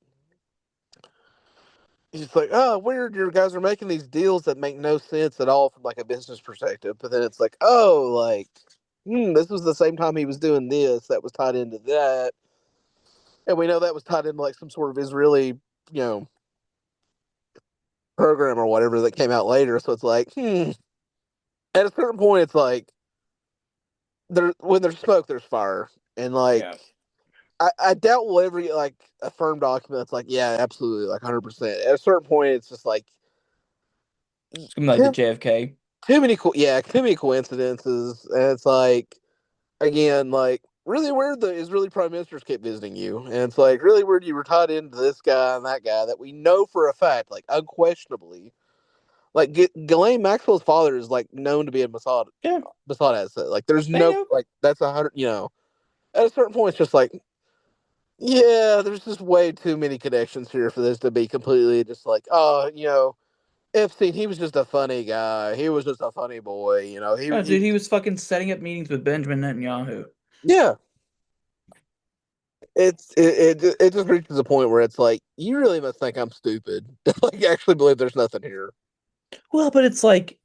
it's like, oh, weird, your guys are making these deals that make no sense at all from like a business perspective. But then it's like, oh, like, this was the same time he was doing this that was tied into that, and we know that was tied into like some sort of Israeli, you know, program or whatever that came out later. So it's like, at a certain point, it's like there when there's smoke, there's fire, and Yeah. like. I doubt we'll ever get like a firm document that's like, yeah, absolutely, like 100%. At a certain point, it's just like It's gonna be like the JFK. too many coincidences, and it's like again, like really weird the Israeli prime ministers kept visiting you, and it's like really weird you were tied into this guy and that guy that we know for a fact, like unquestionably, like Ghislaine Maxwell's father is like known to be a Yeah, Mossad asset. Like there's they no know. like that's 100. At a certain point, it's just like yeah, there's just way too many connections here for this to be completely just like oh Epstein, he was just a funny guy. He was just a funny boy. Oh, He dude, he was fucking setting up meetings with Benjamin Netanyahu. yeah. It just reaches a point where it's like you really must think I'm stupid to like actually believe there's nothing here. Well, but it's like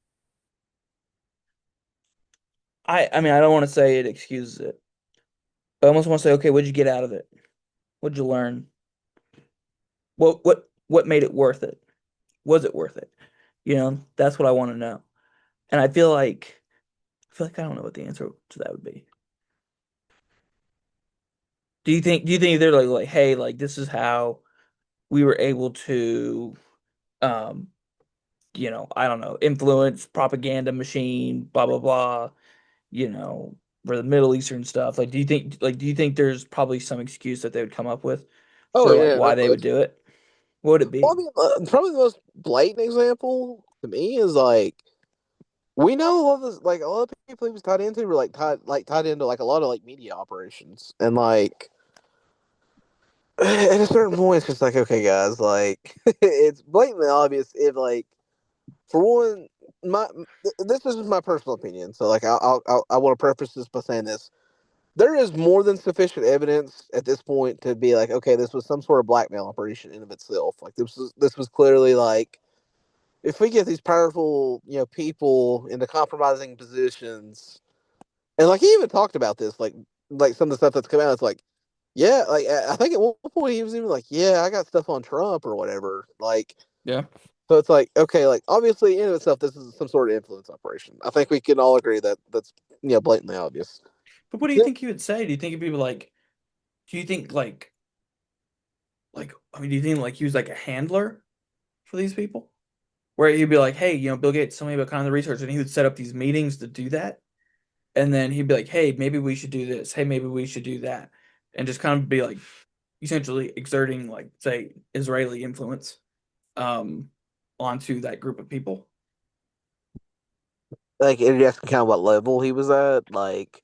I mean I don't want to say it excuses it, but I almost want to say, okay, what'd you get out of it? What'd you learn? What made it worth it? Was it worth it? That's what I want to know. And I feel like I don't know what the answer to that would be. Do you think they're like, hey, like this is how we were able to um I don't know, influence propaganda machine, blah blah blah, you know, for the Middle Eastern stuff. Do you think there's probably some excuse that they would come up with Oh for like yeah, no why they would question. do it? What would it Well, I be? mean, probably the most blatant example to me is like we know a lot of this, like a lot of people he was tied into were tied into like a lot of like media operations, and like at a certain point, it's just like okay, guys, like it's blatantly obvious if like for one, my this is just my personal opinion, so like I want to preface this by saying this. There is more than sufficient evidence at this point to be like, okay, this was some sort of blackmail operation in of itself. Like this was clearly like if we get these powerful, people into compromising positions, and like he even talked about this, like some of the stuff that's come out, it's like, yeah, like I think at one point he was even like, yeah, I got stuff on Trump or whatever, like. Yeah. So it's like, okay, like obviously in of itself, this is some sort of influence operation. I think we can all agree that that's blatantly obvious. But what do you Yeah. think he would say? Do you think it'd be like do you think I mean do you think like he was like a handler for these people? Where he'd be like, hey, Bill Gates, tell me about kind of the research, and he would set up these meetings to do that. And then he'd be like, hey, maybe we should do this. Hey, maybe we should do that. And just kind of be like essentially exerting like say Israeli influence um onto that group of people. Like it just kind of what level he was at. Like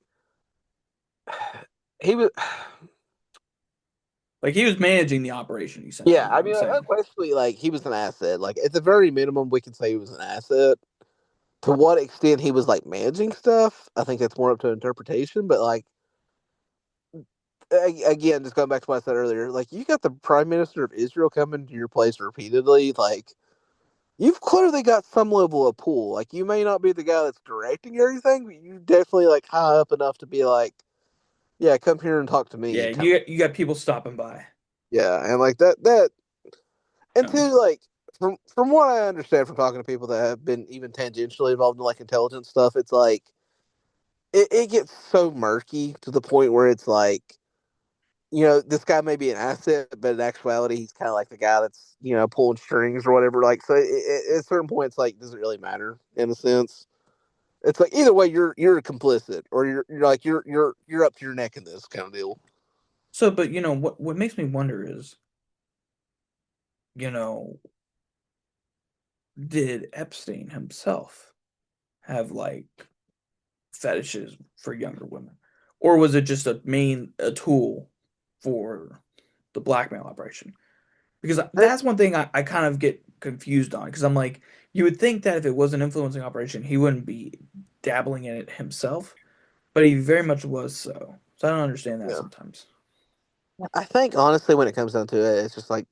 he was, Like he was managing the operation, yeah. essentially, is I what I'm mean, like, saying. unquestionably, like he was an asset. Like at the very minimum, we can say he was an asset. To what extent he was like managing stuff, I think that's more up to interpretation. But like again, just going back to what I said earlier, like you got the prime minister of Israel coming to your place repeatedly, like. You've clearly got some level of pull. Like you may not be the guy that's directing everything, but you definitely like high up enough to be like, yeah, come here and talk to Yeah, me. you got people stopping by. Yeah, and like that, and Um, two, like from what I understand from talking to people that have been even tangentially involved in like intelligence stuff, it's like it gets so murky to the point where it's like, this guy may be an asset, but in actuality, he's kind of like the guy that's pulling strings or whatever. Like, so at a certain point, it's like, does it really matter in a sense? It's like either way, you're complicit, or you're like you're up to your neck in this kind of deal. so, but what makes me wonder is, you know, did Epstein himself have like fetishes for younger women, or was it just a tool for the blackmail operation? Because I, that's one thing I kind of get confused on. Because I'm like, you would think that if it was an influencing operation, he wouldn't be dabbling in it himself. but he very much was so. So I don't understand that Yeah. sometimes. I think honestly, when it comes down to it, it's just like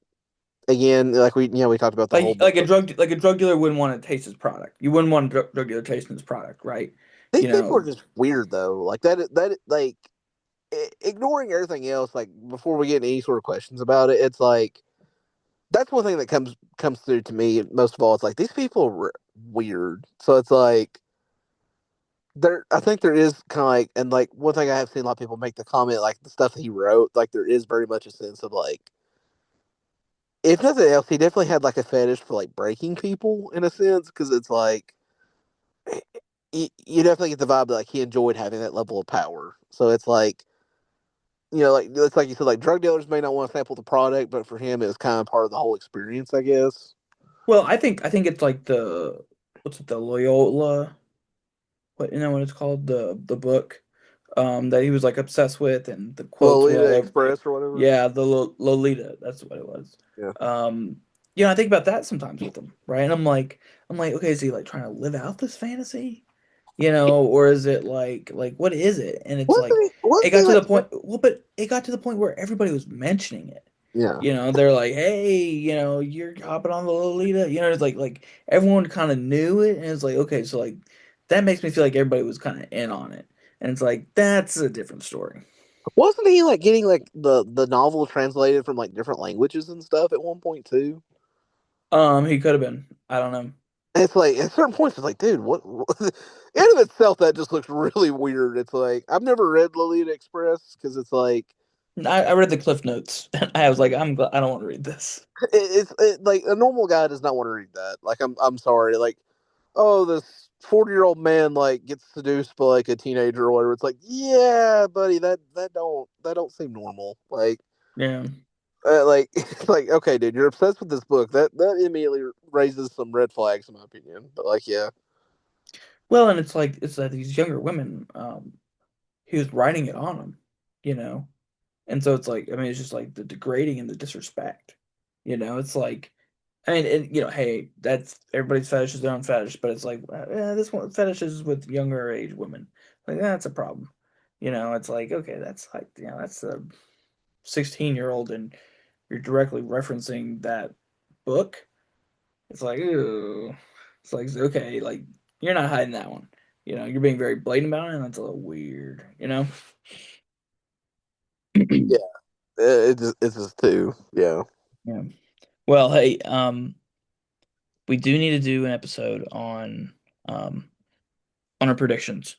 again, like we talked about the whole book. Like a drug dealer wouldn't want to taste his product. You wouldn't want a drug dealer tasting his product, right? These You people are know, just weird though. Like like ignoring everything else. Like before we get any sort of questions about it, it's like that's one thing that comes through to me most of all. It's like these people are weird. So it's like there. I think there is kind of like, and like one thing I have seen a lot of people make the comment like the stuff he wrote. Like there is very much a sense of like, if nothing else, he definitely had like a fetish for like breaking people in a sense because it's like you definitely get the vibe that like he enjoyed having that level of power. So it's like like it's like you said, like drug dealers may not want to sample the product, but for him, it was kind of part of the whole experience, I guess. well, I think it's like the what's it, the Loyola, what you know what it's called, the book that he was like obsessed with, and the quotes were Lolita all over. Express or whatever. Yeah, the Lolita, that's what it was. Yeah. Um, I think about that sometimes with him, right? And I'm like, okay, is he like trying to live out this fantasy? Or is it like what is it? And it's like it Wasn't he got to like? the point, well, but it got to the point where everybody was mentioning it. Yeah. They're like, hey, you're hopping on the Lolita. It's like everyone kind of knew it, and it's like, okay, so like that makes me feel like everybody was kind of in on it, and it's like that's a different story. Wasn't he like getting like the novel translated from like different languages and stuff at one point too? He could have been. I don't know. And it's like at certain points, it's like, dude, what? In of itself, that just looks really weird. It's like I've never read Lolita Express because it's like I read the Cliff Notes. I was like, I don't want to read this. like a normal guy does not want to read that. Like I'm sorry, like oh, this 40-year-old man like gets seduced by like a teenager or whatever. It's like, yeah, buddy, that don't seem normal. Yeah. Like it's like okay, dude, you're obsessed with this book. That immediately raises some red flags in my opinion. But like, yeah, Well, and it's like these younger women. He was writing it on them, you know, and so it's like, I mean, it's just like the degrading and the disrespect. It's like, I mean, hey, that's everybody's fetish is their own fetish, but it's like, this one fetishes with younger age women. Like that's a problem. It's like, okay, that's like, that's a 16-year-old, and you're directly referencing that book. It's like, ooh, it's like, okay, like you're not hiding that one. You're being very blatant about it, and that's a little weird. yeah, it's just too, yeah. Yeah. Well, hey, we do need to do an episode um on our predictions.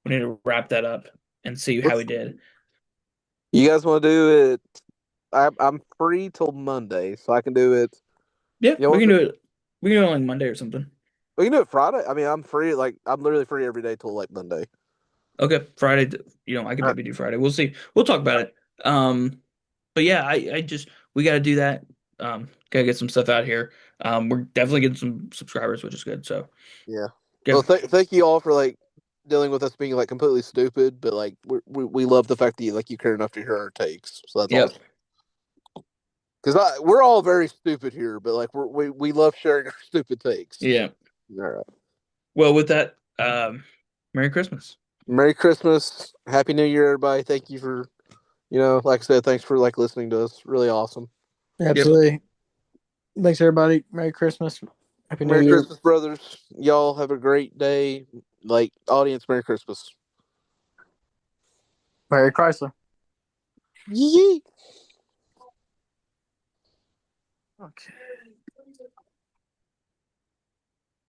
We need to wrap that up and see how we Let's, did. you guys want to do it? I'm free till Monday, so I can do it. Yeah, You we want can to? do it. We can do it on like Monday or something. We can do it Friday. I mean, I'm free. Like I'm literally free every day till like Monday. Okay, Friday. I could All right. maybe do Friday. We'll see. We'll talk about it. But yeah, I just we got to do that. Gotta get some stuff out here. We're definitely getting some subscribers, which is good. So Yeah. yeah, Well, thank you all for like dealing with us being like completely stupid, but like we love the fact that you care enough to hear our takes. So that's yep, awesome. Because we're all very stupid here, but like we love sharing our stupid takes. So, yeah. all right. Well, with that, Merry Christmas. Merry Christmas, Happy New Year, everybody. Thank you for like I said, thanks for like listening to us. Really awesome. Yep. Absolutely. Thanks, everybody. Merry Christmas. Happy New Merry Year. Christmas, brothers. Y'all have a great day. Like audience, Merry Christmas. Merry Chrysler. Yee. Okay.